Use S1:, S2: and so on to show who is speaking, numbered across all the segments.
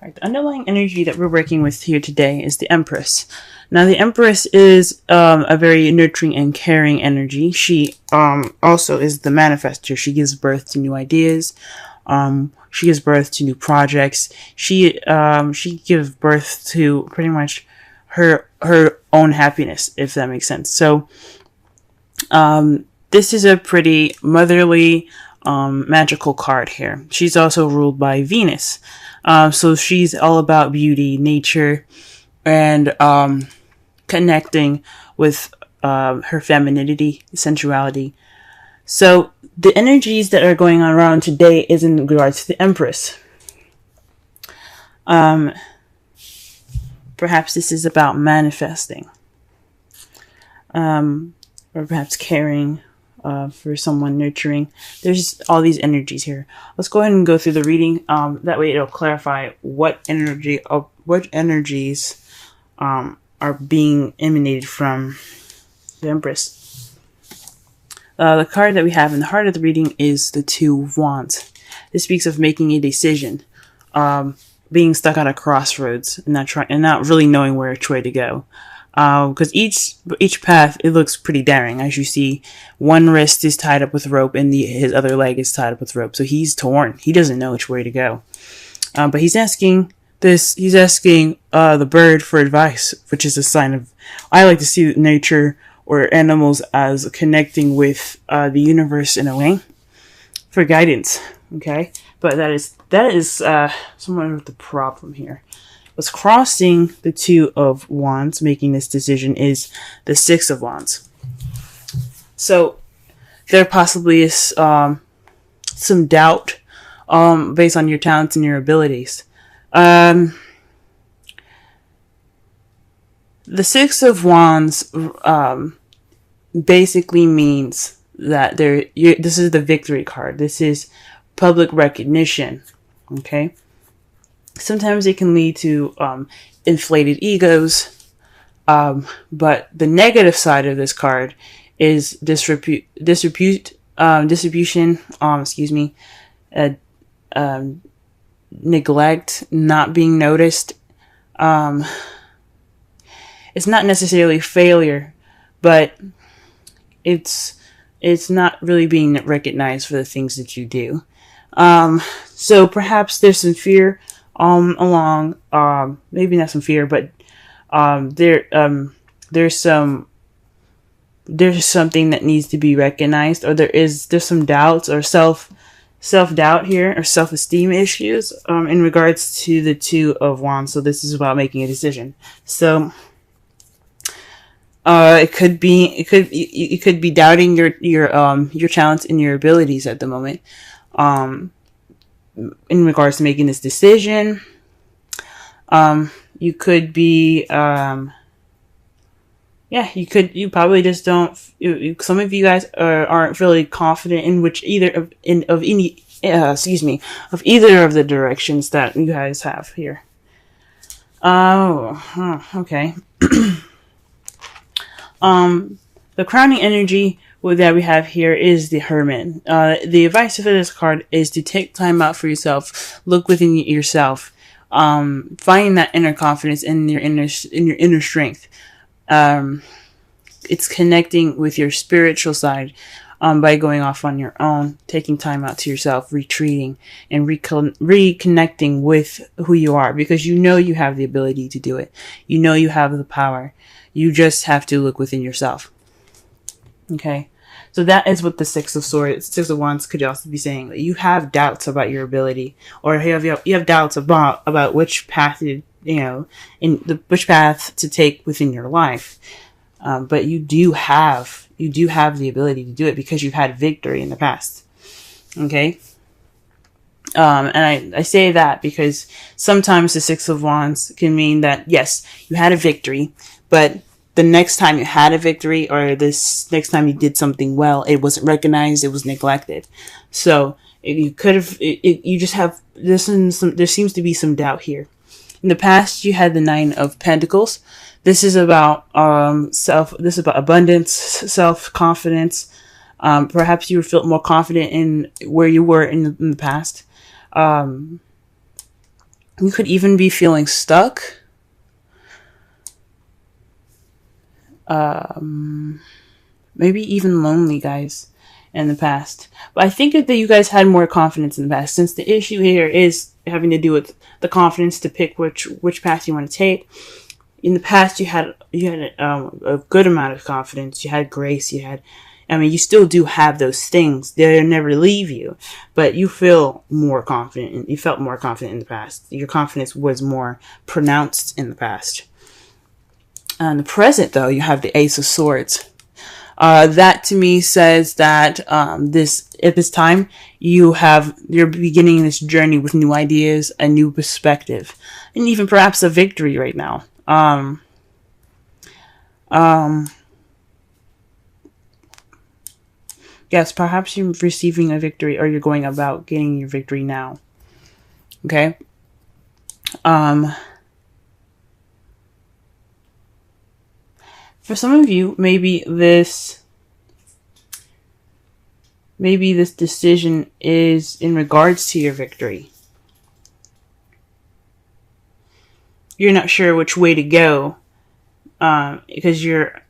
S1: Right, the underlying energy that we're working with here today is the Empress. Now, the Empress is a very nurturing and caring energy. She also is the manifester. She gives birth to new ideas. She gives birth to new projects. She gives birth to pretty much her own happiness, if that makes sense. So, this is a pretty motherly, magical card here. She's also ruled by Venus. So she's all about beauty, nature, and connecting with her femininity, sensuality. So the energies that are going on around today is in regards to the Empress. Perhaps this is about manifesting, or perhaps caring for someone, nurturing. There's all these energies here. Let's go ahead and go through the reading. That way it'll clarify what energies are being emanated from the Empress. The card that we have in the heart of the reading is the Two of Wands. This speaks of making a decision, being stuck at a crossroads and not really knowing which way to go. Because each path, it looks pretty daring. As you see, one wrist is tied up with rope and his other leg is tied up with rope. So he's torn. He doesn't know which way to go. But he's asking the bird for advice, which is a sign of, I like to see nature or animals as connecting with the universe in a way for guidance. Okay. But that is somewhat of the problem here. What's crossing the Two of Wands, making this decision, is the Six of Wands. So there possibly is some doubt based on your talents and your abilities. The Six of Wands basically means that this is the victory card. This is public recognition. Okay. Sometimes it can lead to inflated egos, but the negative side of this card is distribution. Neglect, not being noticed. It's not necessarily failure, but it's not really being recognized for the things that you do. So perhaps there's some fear. Maybe not some fear, but there's something that needs to be recognized, or there's some doubts or self-doubt here, or self-esteem issues in regards to the Two of Wands. So this is about making a decision. So you could be doubting your talents and your abilities at the moment. In regards to making this decision, you could be, you probably just don't, some of you guys aren't really confident in of either of the directions that you guys have here. Okay. The crowning energy that we have here is the Hermit. The advice for this card is to take time out for yourself, look within yourself, find that inner confidence in your inner strength. It's connecting with your spiritual side by going off on your own, taking time out to yourself, retreating, and reconnecting with who you are, because you know you have the ability to do it. You know you have the power. You just have to look within yourself. Okay. So that is what the Six of Wands could also be saying. That you have doubts about your ability, or you have doubts about which path which path to take within your life. But you do have the ability to do it because you've had victory in the past. Okay. And I say that because sometimes the Six of Wands can mean that, yes, you had a victory, but the next time you had a victory, or this next time you did something well, it wasn't recognized, it was neglected. So you could have, you just have, there seems to be some doubt here. In the past, you had the Nine of Pentacles. This is about, this is about abundance, self-confidence. Perhaps you felt more confident in where you were in the past. You could even be feeling stuck. Maybe even lonely, guys, in the past. But I think that you guys had more confidence in the past, since the issue here is having to do with the confidence to pick which path you want to take. In the past, you had a good amount of confidence. You had grace. You still do have those things. They'll never leave you, but you feel more confident. You felt more confident in the past. Your confidence was more pronounced in the past. In the present, though, you have the Ace of Swords. That to me says that at this time you're beginning this journey with new ideas, a new perspective, and even perhaps a victory right now. Yes, perhaps you're receiving a victory, or you're going about getting your victory now. Okay. For some of you, maybe this decision is in regards to your victory. You're not sure which way to go, because your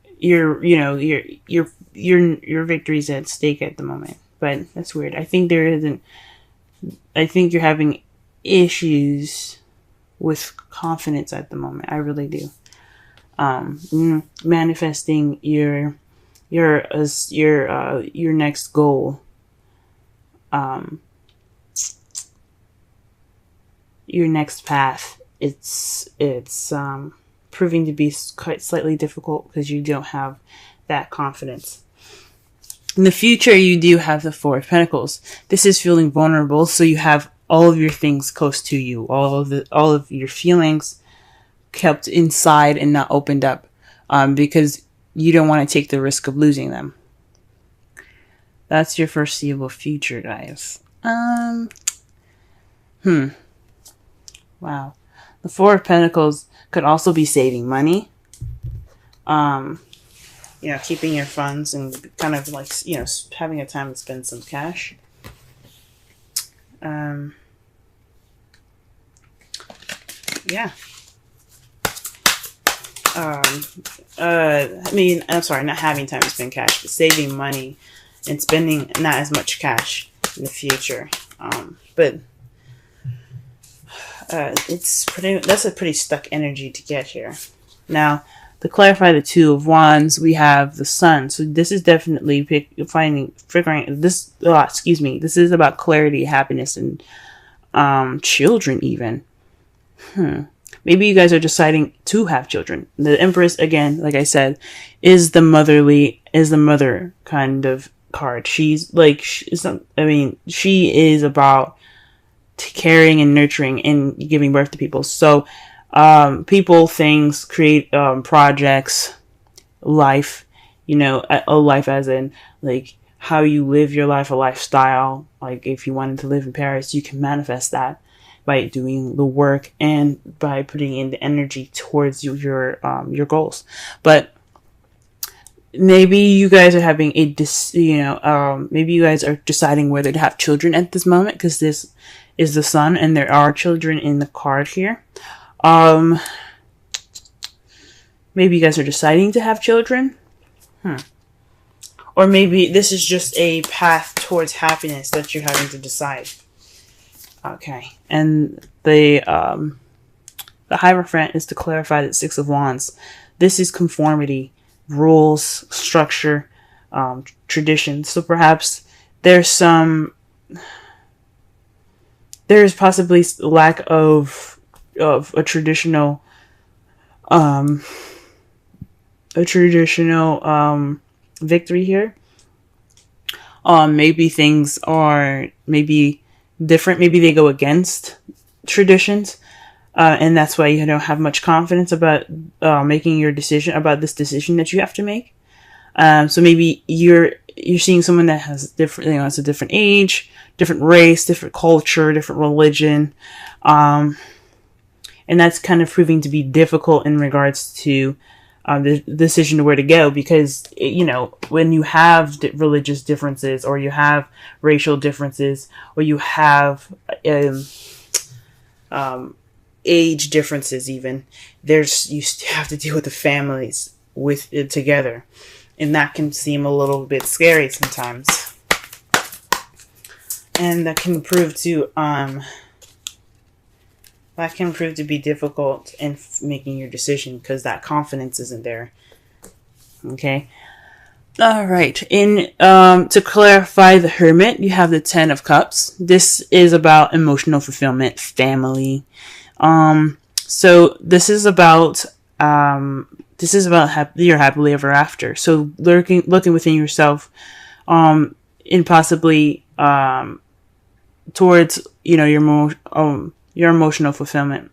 S1: victory's at stake at the moment. But that's weird. I think you're having issues with confidence at the moment. I really do. Manifesting your next goal, your next path. It's proving to be quite slightly difficult because you don't have that confidence. In the future, you do have the Four of Pentacles. This is feeling vulnerable, so you have all of your things close to you, all of your feelings kept inside and not opened up, because you don't want to take the risk of losing them. That's your foreseeable future, guys. Wow. The Four of Pentacles could also be saving money. Keeping your funds and kind of like, having a time to spend some cash. Yeah. I'm sorry, not having time to spend cash, but saving money and spending not as much cash in the future. That's a pretty stuck energy to get here. Now, to clarify the Two of Wands, we have the Sun. So this is definitely figuring this. This is about clarity, happiness, and children even. Maybe you guys are deciding to have children. The Empress, again, like I said, is the mother kind of card. She is about caring and nurturing and giving birth to people. So, people, things, create, projects, life, a life as in, like, how you live your life, a lifestyle. Like, if you wanted to live in Paris, you can manifest that by doing the work and by putting in the energy towards your goals. But maybe you guys are having maybe you guys are deciding whether to have children at this moment, because this is the Sun and there are children in the card here. Maybe you guys are deciding to have children. Or maybe this is just a path towards happiness that you're having to decide. Okay, and the Hierophant is to clarify that Six of Wands. This is conformity, rules, structure, tradition. So perhaps there's possibly lack of a traditional victory here. Maybe things are different. Maybe they go against traditions, and that's why you don't have much confidence about making your decision about this decision that you have to make. So maybe you're seeing someone that has different, it's a different age, different race, different culture, different religion, and that's kind of proving to be difficult in regards to the decision to where to go, because when you have religious differences, or you have racial differences, or you have age differences. Even you have to deal with the families with it together, and that can seem a little bit scary sometimes, and that can prove to be difficult in making your decision because that confidence isn't there. Okay. All right. To clarify the Hermit, you have the Ten of Cups. This is about emotional fulfillment, family. So this is about your happily ever after. So looking within yourself, and possibly towards your emotional fulfillment,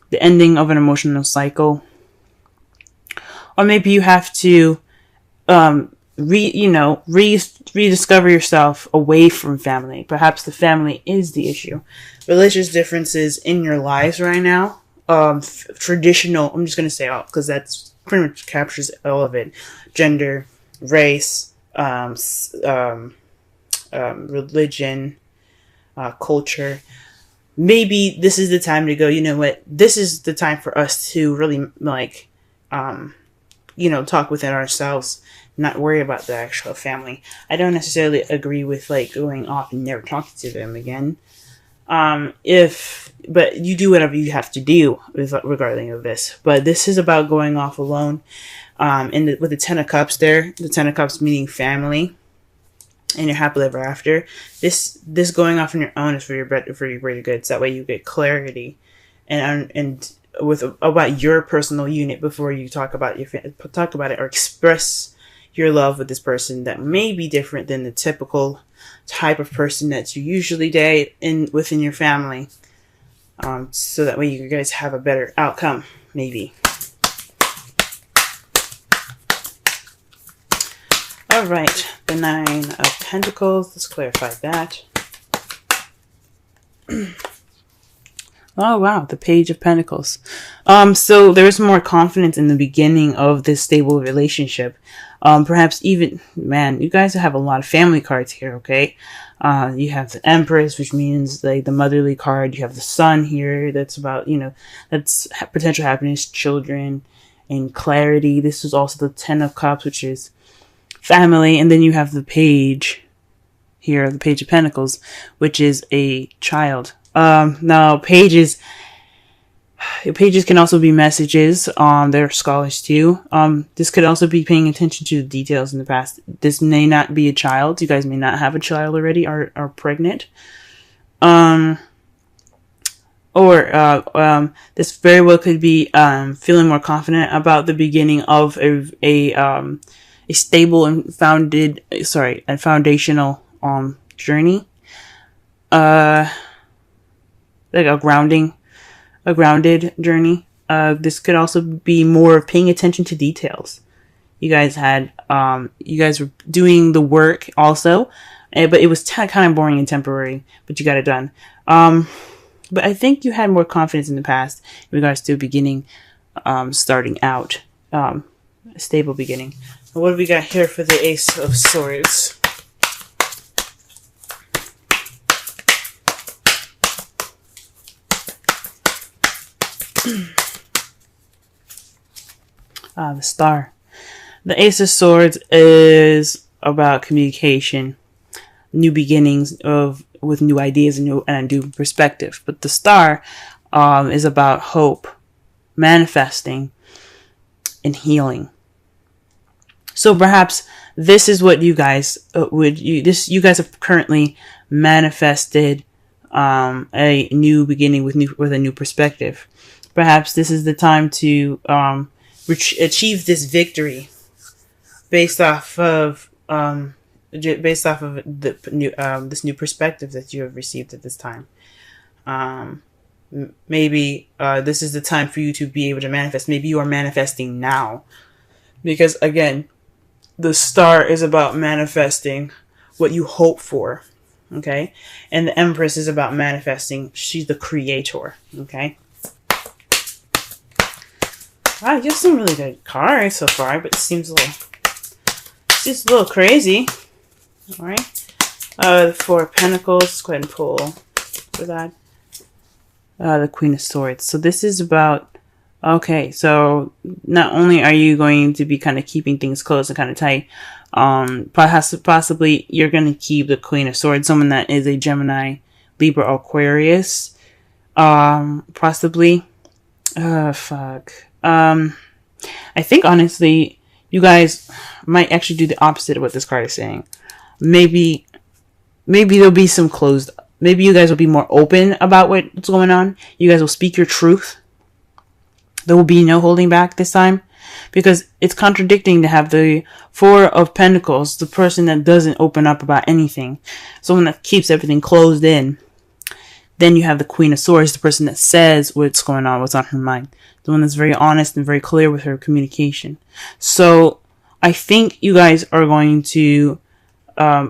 S1: the ending of an emotional cycle, or maybe you have to rediscover yourself away from family. Perhaps the family is the issue. Religious differences in your lives right now. Traditional, I'm just going to say all, because that's pretty much captures all of it. Gender, race, religion, culture. Maybe this is the time to go, you know what? This is the time for us to really talk within ourselves, not worry about the actual family. I don't necessarily agree with going off and never talking to them again. But you do whatever you have to do regarding of this. But this is about going off alone. With the Ten of Cups there, the Ten of Cups meaning family, and your happily ever after. This going off on your own is for your greater good. So that way you get clarity, and about your personal unit before you talk about it or express your love with this person that may be different than the typical type of person that you usually date within your family. So that way you guys have a better outcome, maybe. All right, the Nine of Pentacles. Let's clarify that. Oh, wow. The Page of Pentacles. So there's more confidence in the beginning of this stable relationship. Perhaps even, man, you guys have a lot of family cards here, okay? You have the Empress, which means the motherly card. You have the Sun here. That's about, that's potential happiness, children, and clarity. This is also the Ten of Cups, which is family. And then you have the Page here, the Page of Pentacles, which is a child. Now pages can also be messages. They're scholars too. This could also be paying attention to the details in the past. This may not be a child. You guys may not have a child already or are pregnant. This very well could be, feeling more confident about the beginning of a stable and foundational, journey. Like a grounded journey. This could also be more of paying attention to details. You guys were doing the work also, but it was kind of boring and temporary, but you got it done. But I think you had more confidence in the past in regards to beginning, starting out, a stable beginning. What do we got here for the Ace of Swords? The Star. The Ace of Swords is about communication, new beginnings with new ideas and a new perspective. But the Star is about hope, manifesting, and healing. So perhaps this is what you guys you guys have currently manifested a new beginning with a new perspective. Perhaps this is the time to achieve this victory based off of the new this new perspective that you have received at this time. Maybe this is the time for you to be able to manifest. Maybe you are manifesting now, because again, the Star is about manifesting what you hope for. Okay, and the Empress is about manifesting. She's the creator. Okay. Wow, you have some really good cards so far, but it seems a little crazy. All right. The Four of Pentacles. Let's go ahead and pull for that. The Queen of Swords. So this is about, okay, so not only are you going to be kind of keeping things close and kind of tight, possibly you're going to keep the Queen of Swords, someone that is a Gemini, Libra, Aquarius, possibly, fuck. I think honestly, you guys might actually do the opposite of what this card is saying. Maybe there'll be some closed. Maybe you guys will be more open about what's going on. You guys will speak your truth. There will be no holding back this time, because it's contradicting to have the Four of Pentacles, the person that doesn't open up about anything, someone that keeps everything closed in. Then you have the Queen of Swords, the person that says what's going on, what's on her mind, the one that's very honest and very clear with her communication. So I think you guys are going to,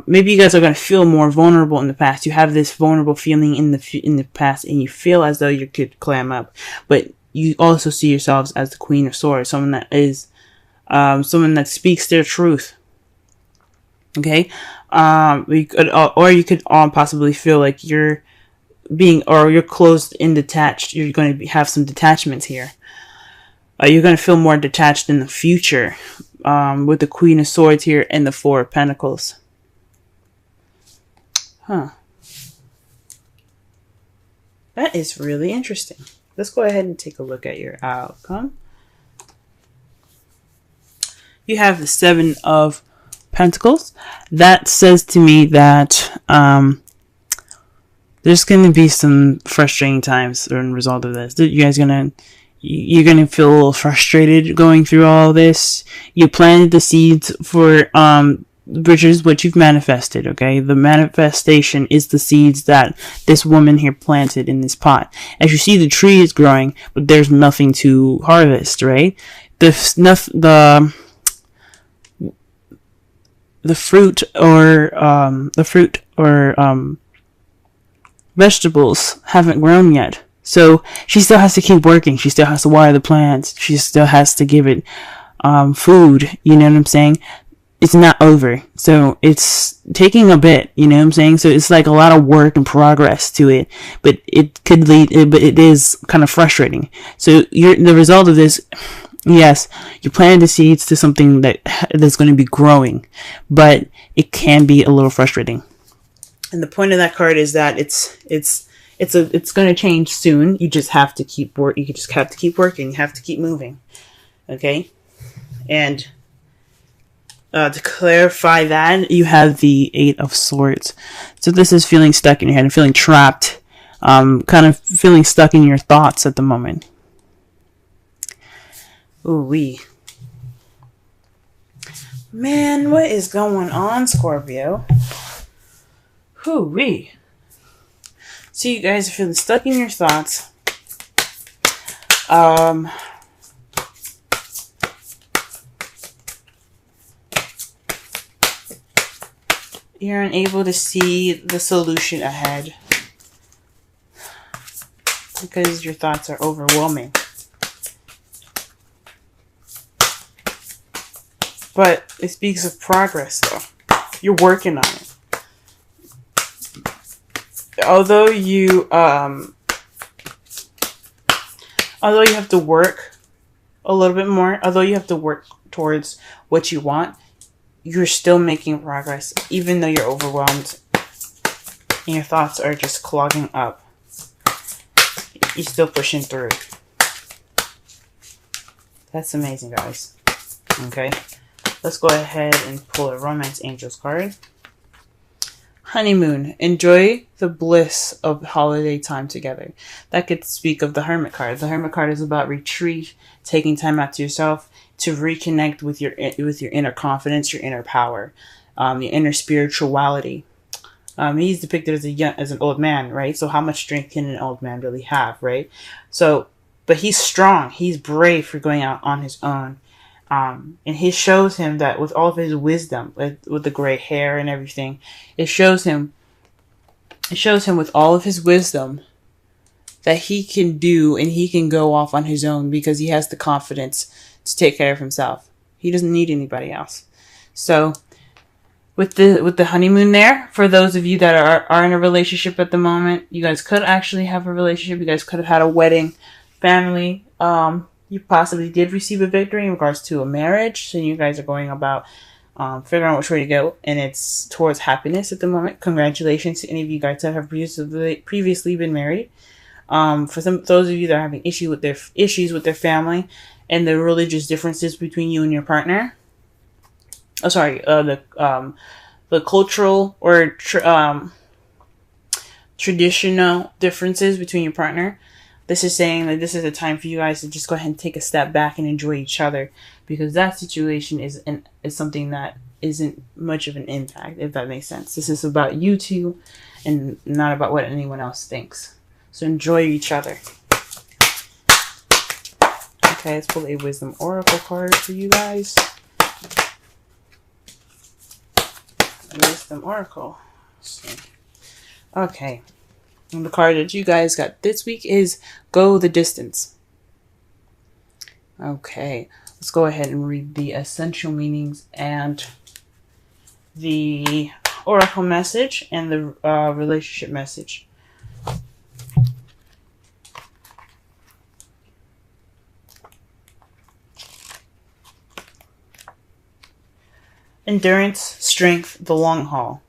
S1: maybe you guys are going to feel more vulnerable in the past. You have this vulnerable feeling in the past, and you feel as though you could clam up, but you also see yourselves as the Queen of Swords, someone that is, someone that speaks their truth. Okay, you could possibly feel like you're closed and detached. You're going to have some detachments here. You're going to feel more detached in the future, with the Queen of Swords here and the Four of Pentacles. Huh. That is really interesting. Let's go ahead and take a look at your outcome. You have the Seven of Pentacles. That says to me that there's going to be some frustrating times as a result of this. You're going to feel a little frustrated going through all this. You planted the seeds for which is what you've manifested, okay? The manifestation is the seeds that this woman here planted in this pot. As you see, the tree is growing, but there's nothing to harvest, right? The fruit or vegetables haven't grown yet. So she still has to keep working. She still has to water the plants. She still has to give it food. You know what I'm saying? It's not over. So it's taking a bit, you know what I'm saying? So it's like a lot of work and progress to it, but it is kind of frustrating. So the result of this, yes, you planted the seeds to something that's going to be growing, but it can be a little frustrating. And the point of that card is that it's going to change soon. You just have to keep working. You just have to keep working. You have to keep moving. Okay? And to clarify that, you have the Eight of Swords. So this is feeling stuck in your head and feeling trapped, kind of feeling stuck in your thoughts at the moment. Ooh-wee. Man, what is going on, Scorpio? Ooh-wee. So you guys are feeling stuck in your thoughts. You're unable to see the solution ahead because your thoughts are overwhelming. But it speaks of progress, though. You're working on it. Although you have to work a little bit more, although you have to work towards what you want, you're still making progress, even though you're overwhelmed and your thoughts are just clogging up. You're still pushing through. That's amazing, guys. Okay, let's go ahead and pull a Romance Angels card. Honeymoon. Enjoy the bliss of holiday time together. That could speak of the Hermit card. The Hermit card is about retreat, taking time out to yourself to reconnect with your inner confidence, your inner power, your inner spirituality. He's depicted as an old man, right? So how much strength can an old man really have, right? So, but he's strong. He's brave for going out on his own. And he shows him that with all of his wisdom, with the gray hair and everything, it shows him with all of his wisdom that he can do and he can go off on his own because he has the confidence to take care of himself. He doesn't need anybody else. So with the honeymoon there, for those of you that are in a relationship at the moment, you guys could actually have a relationship. You guys could have had a wedding, family. You possibly did receive a victory in regards to a marriage. So you guys are going about figuring out which way to go, and it's towards happiness at the moment. Congratulations to any of you guys that have previously been married. For those of you that are having issues with their family and the religious differences between you and your partner. Oh, sorry, the cultural or traditional differences between your partner. This is saying that this is a time for you guys to just go ahead and take a step back and enjoy each other, because that situation is something that isn't much of an impact, if that makes sense. This is about you two and not about what anyone else thinks. So enjoy each other. Okay, let's pull a Wisdom Oracle card for you guys. Wisdom Oracle. Okay. And the card that you guys got this week is Go the Distance. Okay. Let's go ahead and read the essential meanings and the oracle message and the relationship message. Endurance, strength, the long haul.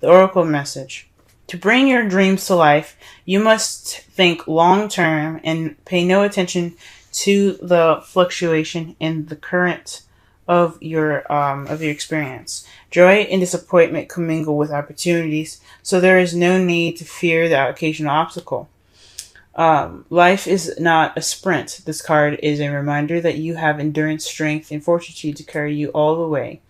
S1: The oracle message. To bring your dreams to life, you must think long term and pay no attention to the fluctuation in the current of your experience. Joy and disappointment commingle with opportunities, so there is no need to fear the occasional obstacle. Life is not a sprint. This card is a reminder that you have endurance, strength, and fortitude to carry you all the way.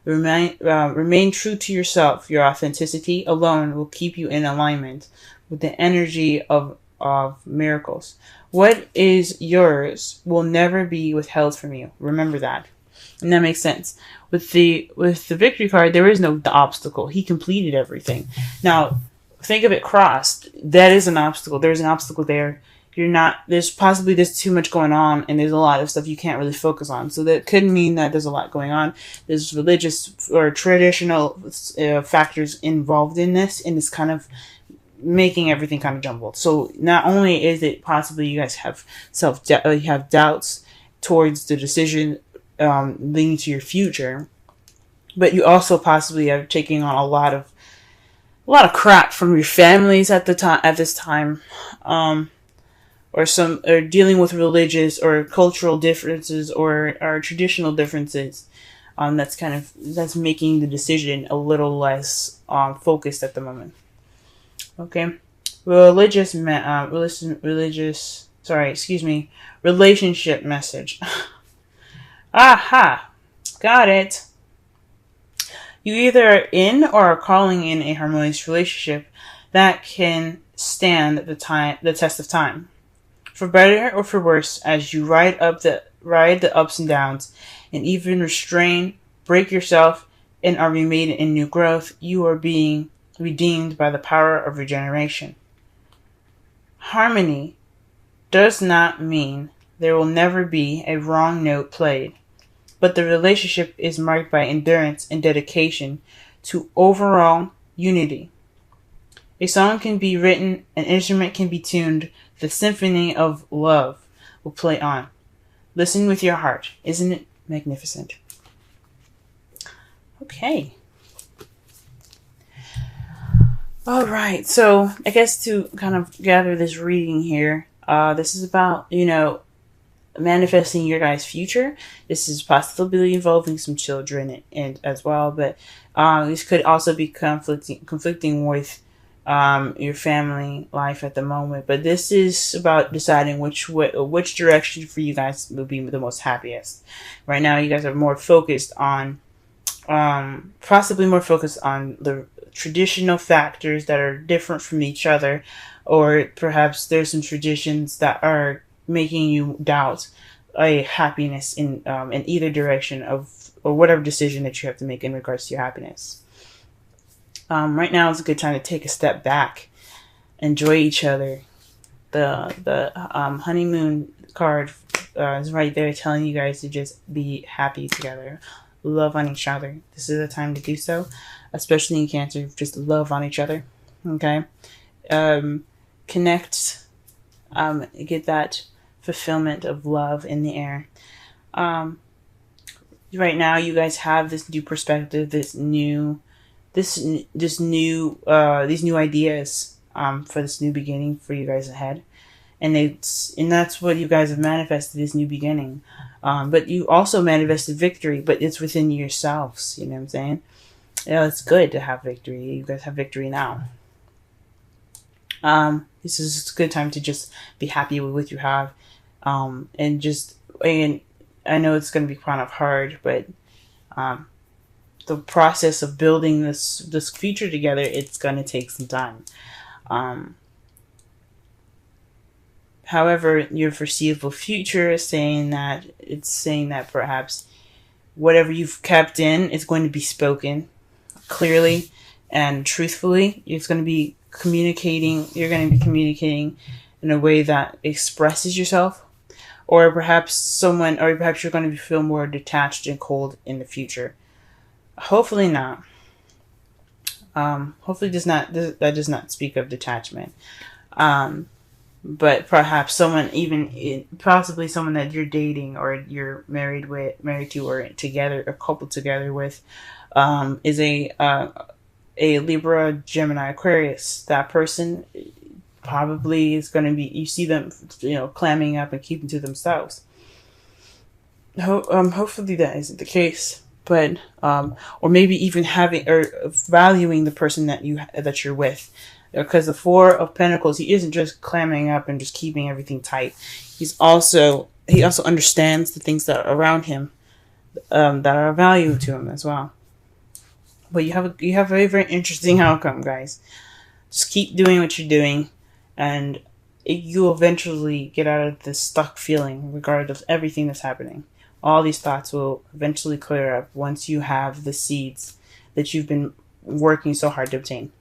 S1: Remain true to yourself. Your authenticity alone will keep you in alignment with the energy of miracles. What is yours will never be withheld from you. Remember that. And that makes sense. With the victory card, there is no obstacle. He completed everything. Now, think of it crossed. That is an obstacle. There's an obstacle there. There's too much going on, and there's a lot of stuff you can't really focus on. So that could mean that there's a lot going on. There's religious or traditional factors involved in this, and it's kind of making everything kind of jumbled. So not only is it possibly you guys have you have doubts towards the decision leading to your future, but you also possibly are taking on a lot of crap from your families at this time. Or dealing with religious or cultural differences or traditional differences, that's making the decision a little less focused at the moment. Okay, relationship message. Aha, got it. You either are in or are calling in a harmonious relationship that can stand the test of time. For better or for worse, as you ride the ups and downs, and even break yourself, and are remade in new growth, you are being redeemed by the power of regeneration. Harmony does not mean there will never be a wrong note played, but the relationship is marked by endurance and dedication to overall unity. A song can be written, an instrument can be tuned, the symphony of love will play on. Listen with your heart. Isn't it magnificent? Okay. All right. So I guess to kind of gather this reading here, this is about, manifesting your guys' future. This is possibly involving some children and as well, but this could also be conflicting with your family life at the moment. But this is about deciding which direction for you guys will be the most happiest. Right now, you guys are more focused on, possibly more focused on the traditional factors that are different from each other, or perhaps there's some traditions that are making you doubt a happiness in either direction or whatever decision that you have to make in regards to your happiness. Right now is a good time to take a step back, enjoy each other. The honeymoon card is right there telling you guys to just be happy together. love on each other. This is the time to do so, especially in Cancer. Just love on each other. Okay. Connect. Get that fulfillment of love in the air. Right now, you guys have this new perspective, these new ideas for this new beginning for you guys ahead, and that's what you guys have manifested, this new beginning. But you also manifested victory, but it's within yourselves. You know what I'm saying? Yeah, it's good to have victory. You guys have victory now. This is a good time to just be happy with what you have, and I know it's going to be kind of hard, but the process of building this future together, it's going to take some time. However, your foreseeable future is saying that perhaps whatever you've kept in is going to be spoken clearly and truthfully. It's going to be communicating. You're going to be communicating in a way that expresses yourself, or perhaps you're going to feel more detached and cold in the future. Hopefully not. Hopefully that does not speak of detachment. But perhaps possibly someone that you're dating or you're married to, or together, or coupled together with, is a Libra, Gemini, Aquarius. That person probably is going to be, you see them, clamming up and keeping to themselves. Hopefully that isn't the case, but or maybe even having or valuing the person that you're with, because the Four of Pentacles, he isn't just clamming up and just keeping everything tight. He also understands the things that are around him, that are of value to him as well. But you have a very, very interesting outcome, guys. Just keep doing what you're doing, and you'll eventually get out of this stuck feeling, regardless of everything that's happening. All these thoughts will eventually clear up once you have the seeds that you've been working so hard to obtain.